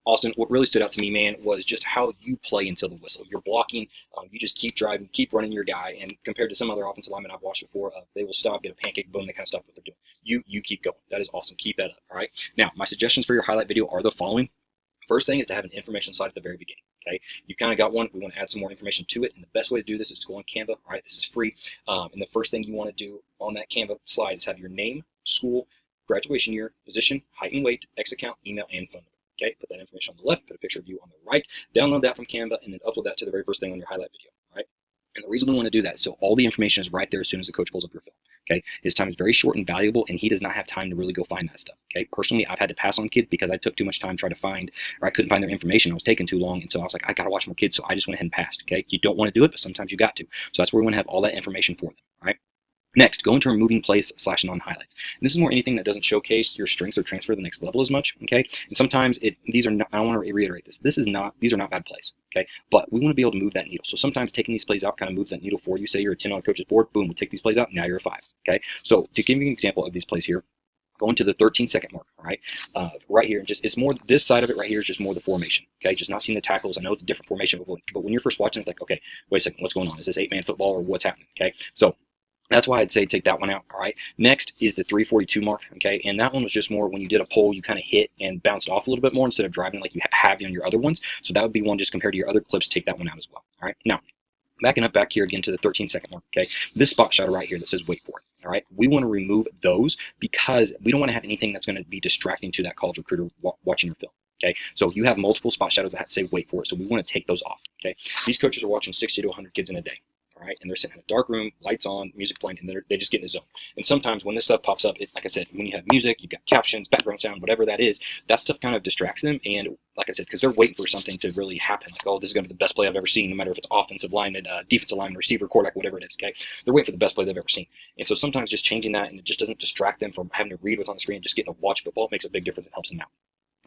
Austin, what really stood out to me, man, was just how you play until the whistle. You're blocking, you just keep driving, keep running your guy, and compared to some other offensive linemen I've watched before, they will stop, get a pancake, boom, they kind of stop what they're doing. You keep going. That is awesome. Keep that up. All right. Now, my suggestions for your highlight video are the following. First thing is to have an information slide at the very beginning. Okay, you've kind of got one. We want to add some more information to it, and the best way to do this is to go on Canva. All right, this is free, and the first thing you want to do on that Canva slide is have your name, school, graduation year, position, height and weight, X account, email, and phone number. Okay, put that information on the left, put a picture of you on the right, download that from Canva, and then upload that to the very first thing on your highlight video. All right, and the reason we want to do that is so all the information is right there as soon as the coach pulls up your film. Okay, his time is very short and valuable, and he does not have time to really go find that stuff. Okay, personally, I've had to pass on kids because I took too much time trying to find, or I couldn't find their information. I was taking too long, and so I was like, I gotta watch more kids, so I just went ahead and passed. Okay, you don't want to do it, but sometimes you got to. So that's where we want to have all that information for them. All right. Next, go into removing plays / non-highlights. And this is more anything that doesn't showcase your strengths or transfer to the next level as much. Okay, and sometimes these are not. I want to reiterate this. These are not bad plays. Okay, but we want to be able to move that needle. So sometimes taking these plays out kind of moves that needle for you. Say you're a 10 on a coach's board, boom, we take these plays out. Now you're a 5. Okay, so to give you an example of these plays here, going to the 13-second mark, all right? Right here, it's more, this side of it right here is just more the formation, okay? Just not seeing the tackles. I know it's a different formation, but when you're first watching, it's like, okay, wait a second, what's going on? Is this 8-man football or what's happening, okay? So that's why I'd say take that one out, all right? Next is the 342 mark, okay? And that one was just more when you did a pull, you kind of hit and bounced off a little bit more instead of driving like you have on your other ones. So that would be one just compared to your other clips, take that one out as well, all right? Now, backing up back here again to the 13-second mark, okay? This spot shot right here that says wait for it, all right? We want to remove those because we don't want to have anything that's going to be distracting to that college recruiter watching your film. Okay, so you have multiple spot shadows that say wait for it, so we want to take those off. Okay, these coaches are watching 60 to 100 kids in a day. All right, and they're sitting in a dark room, lights on, music playing, and they just get in the zone. And sometimes when this stuff pops up, like I said, when you have music, you've got captions, background sound, whatever that is, that stuff kind of distracts them. And like I said, because they're waiting for something to really happen, like, oh, this is going to be the best play I've ever seen, no matter if it's offensive lineman, defensive lineman, receiver, quarterback, whatever it is. Okay, they're waiting for the best play they've ever seen. And so sometimes just changing that and it just doesn't distract them from having to read what's on the screen and just getting to watch football makes a big difference and helps them out.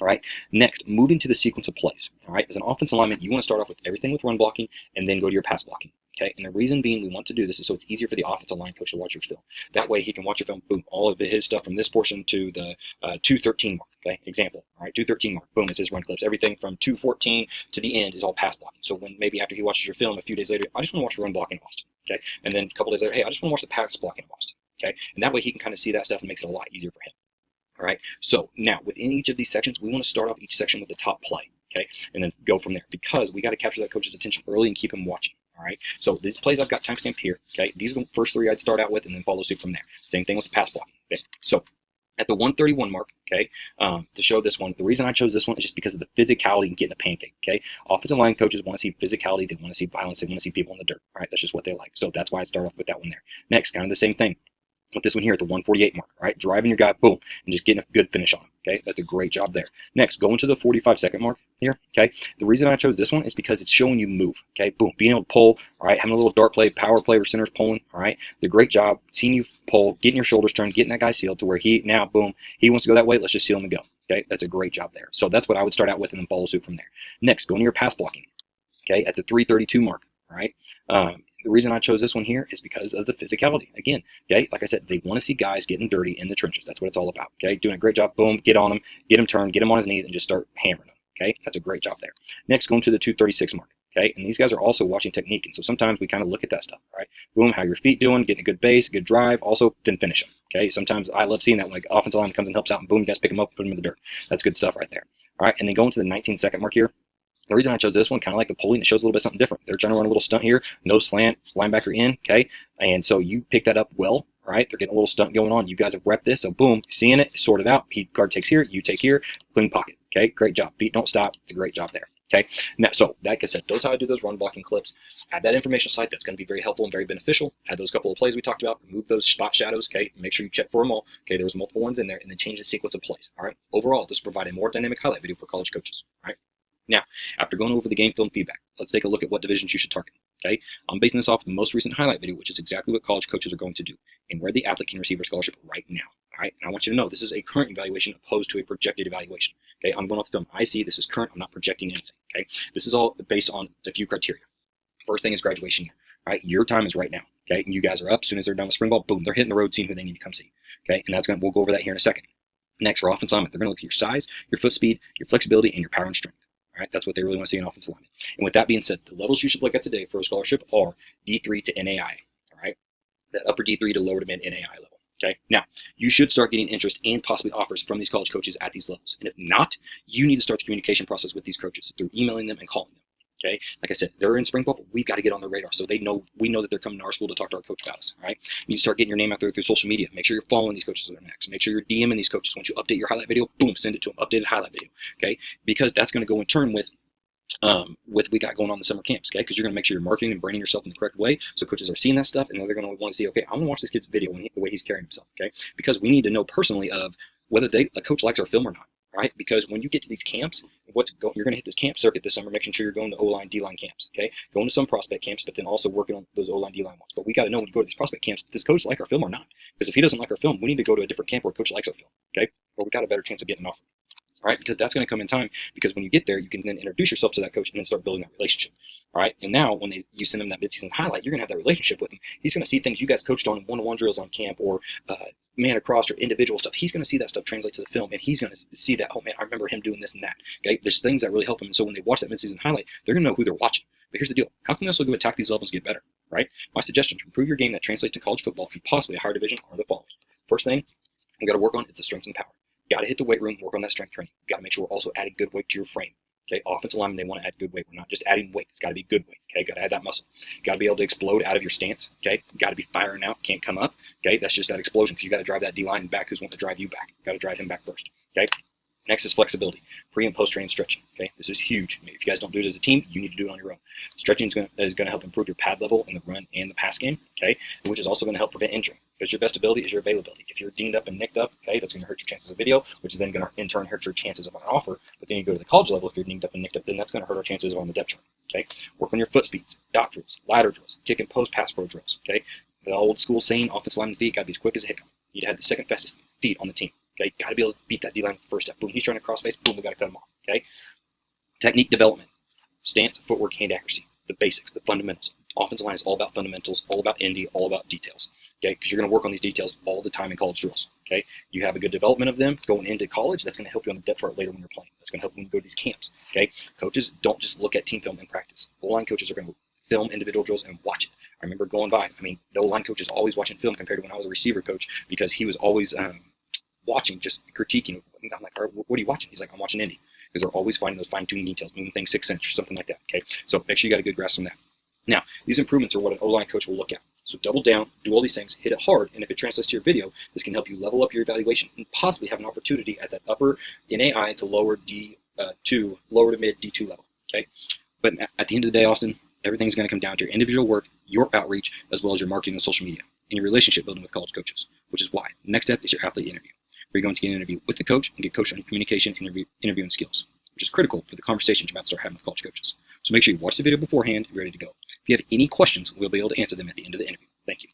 All right. Next, moving to the sequence of plays. All right. As an offensive lineman, you want to start off with everything with run blocking and then go to your pass blocking. Okay. And the reason being we want to do this is so it's easier for the offensive line coach to watch your film. That way he can watch your film, boom, all of his stuff from this portion to the 213 mark. Okay. Example. All right. 213 mark. Boom. It's his run clips. Everything from 214 to the end is all pass blocking. So when maybe after he watches your film a few days later, I just want to watch the run blocking of Austin. Okay. And then a couple days later, hey, I just want to watch the pass blocking of Austin. Okay. And that way he can kind of see that stuff and makes it a lot easier for him. All right, so now within each of these sections, we want to start off each section with the top play, okay, and then go from there because we got to capture that coach's attention early and keep him watching. All right, so these plays I've got timestamp here. Okay, these are the first 3 I'd start out with and then follow suit from there. Same thing with the pass blocking. Okay, so at the 131 mark, okay, to show this one, the reason I chose this one is just because of the physicality and getting a pancake. Okay, offensive line coaches want to see physicality, they want to see violence, they want to see people in the dirt. All right, that's just what they like. So that's why I start off with that one there. Next, kind of the same thing with this one here at the 148 mark, right? Driving your guy, boom, and just getting a good finish on him, okay? That's a great job there. Next, going to the 45-second mark here, okay? The reason I chose this one is because it's showing you move, okay? Boom, being able to pull, all right? Having a little dart play, power play where center's pulling, all right? The great job, seeing you pull, getting your shoulders turned, getting that guy sealed to where he, now, boom, he wants to go that way, let's just seal him and go, okay? That's a great job there. So that's what I would start out with and then follow suit from there. Next, going to your pass blocking, okay? At the 332 mark, all right? The reason I chose this one here is because of the physicality. Again, okay, like I said, they want to see guys getting dirty in the trenches. That's what it's all about, okay? Doing a great job, boom, get on him, get him turned, get him on his knees, and just start hammering him, okay? That's a great job there. Next, going to the 236 mark, okay? And these guys are also watching technique, and so sometimes we kind of look at that stuff, right? Boom, how your feet doing, getting a good base, good drive, also then finish them, okay? Sometimes I love seeing that, like offensive line comes and helps out, and boom, you guys pick them up, put them in the dirt. That's good stuff right there, all right? And then going to the 19-second mark here, the reason I chose this one, kind of like the pulling, it shows a little bit something different. They're trying to run a little stunt here, no slant, linebacker in, okay? And so you pick that up well, right? They're getting a little stunt going on. You guys have repped this, so boom, seeing it, sort it out. He guard takes here, you take here, clean pocket, okay? Great job. Feet don't stop. It's a great job there, okay? Now, so like I said, those are how I do those run blocking clips. Add that information slide. That's going to be very helpful and very beneficial. Add those couple of plays we talked about. Remove those spot shadows, okay? Make sure you check for them all. Okay, there's multiple ones in there, and then change the sequence of plays, all right? Overall, this will provide a more dynamic highlight video for college coaches, all right? Now, after going over the game film feedback, let's take a look at what divisions you should target. Okay, I'm basing this off the most recent highlight video, which is exactly what college coaches are going to do, and where the athlete can receive a scholarship right now. All right, and I want you to know this is a current evaluation opposed to a projected evaluation. Okay, I'm going off the film I see. This is current. I'm not projecting anything. Okay, this is all based on a few criteria. First thing is graduation year. All right, your time is right now. Okay, and you guys are up. As soon as they're done with spring ball, boom, they're hitting the road, seeing who they need to come see. Okay, and that's going. We'll go over that here in a second. Next, for offensive linemen, they're going to look at your size, your foot speed, your flexibility, and your power and strength. All right, that's what they really want to see in offensive linemen. And with that being said, the levels you should look at today for a scholarship are D3 to NAI. All right, that upper D3 to lower to mid NAI level. Okay, now you should start getting interest and possibly offers from these college coaches at these levels. And if not, you need to start the communication process with these coaches through emailing them and calling them. Okay, like I said, they're in spring bubble. We've got to get on the radar so we know that they're coming to our school to talk to our coach about us. All right, you need to start getting your name out there through social media. Make sure you're following these coaches that are next. Make sure you're DMing these coaches. Once you update your highlight video, boom, send it to them. Updated highlight video. Okay, because that's going to go in turn with we got going on the summer camps, okay? Because you're going to make sure you're marketing and branding yourself in the correct way, so coaches are seeing that stuff, and they're going to want to see, okay, I'm going to watch this kid's video the way he's carrying himself, okay? Because we need to know personally of whether a coach likes our film or not, right? Because when you get to these camps, you're going to hit this camp circuit this summer, making sure you're going to O-line, D-line camps, okay? Going to some prospect camps, but then also working on those O-line, D-line ones. But we got to know when you go to these prospect camps, does coach like our film or not? Because if he doesn't like our film, we need to go to a different camp where coach likes our film, okay? Or we got a better chance of getting an offer. All right, because that's going to come in time, because when you get there, you can then introduce yourself to that coach and then start building that relationship. All right, and now when you send him that midseason highlight, you're going to have that relationship with him. He's going to see things you guys coached on in one-on-one drills on camp, or man across, or individual stuff. He's going to see that stuff translate to the film, and he's going to see that, oh man, I remember him doing this and that. Okay, there's things that really help him, and so when they watch that midseason highlight, they're going to know who they're watching. But here's the deal: how can we also go attack these levels and get better? Right? My suggestion to improve your game that translates to college football and possibly a higher division are the following. First thing you got to work on is the strength and power. Got to hit the weight room, work on that strength training. Got to make sure we're also adding good weight to your frame. Okay, offensive linemen, they want to add good weight. We're not just adding weight. It's got to be good weight. Okay, got to add that muscle. Got to be able to explode out of your stance. Okay, got to be firing out, can't come up. Okay, that's just that explosion, because you got to drive that D line back who's wanting to drive you back. Got to drive him back first. Okay. Next is flexibility, pre and post training stretching. Okay, this is huge. If you guys don't do it as a team, you need to do it on your own. Stretching is going to help improve your pad level in the run and the pass game. Okay, which is also going to help prevent injury, because your best ability is your availability. If you're dinged up and nicked up, okay, that's going to hurt your chances of video, which is then going to in turn hurt your chances of an offer. But then you go to the college level, if you're dinged up and nicked up, then that's going to hurt our chances on the depth chart. Okay, work on your foot speeds, dot drills, ladder drills, kick and post pass pro drills. Okay, the old school saying, offensive lineman feet got to be as quick as a hiccup. You need to have the second fastest feet on the team. Okay, got to be able to beat that D-line with the first step. Boom, he's trying to cross face. Boom, we got to cut him off. Okay, technique development, stance, footwork, hand accuracy, the basics, the fundamentals. Offensive line is all about fundamentals, all about indie, all about details. Okay, because you're going to work on these details all the time in college drills. Okay, you have a good development of them going into college. That's going to help you on the depth chart later when you're playing. That's going to help you when you go to these camps. Okay, coaches don't just look at team film in practice. O-line coaches are going to film individual drills and watch it. I remember going by. I mean, the O-line coach is always watching film compared to when I was a receiver coach, because he was always watching, just critiquing. I'm like, what are you watching? He's like, I'm watching indie, because they're always finding those fine-tuned details, moving things 6 inches or something like that. Okay, so make sure you got a good grasp on that. Now, these improvements are what an O-line coach will look at. So double down, do all these things, hit it hard, and if it translates to your video, this can help you level up your evaluation and possibly have an opportunity at that upper NAI to lower lower to mid D2 level. Okay, but at the end of the day, Austin, everything's going to come down to your individual work, your outreach, as well as your marketing and social media, and your relationship building with college coaches, which is why the next step is your athlete interview, where you're going to get an interview with the coach and get coached on your communication and interviewing skills, which is critical for the conversations you're about to start having with college coaches. So make sure you watch the video beforehand and be ready to go. If you have any questions, we'll be able to answer them at the end of the interview. Thank you.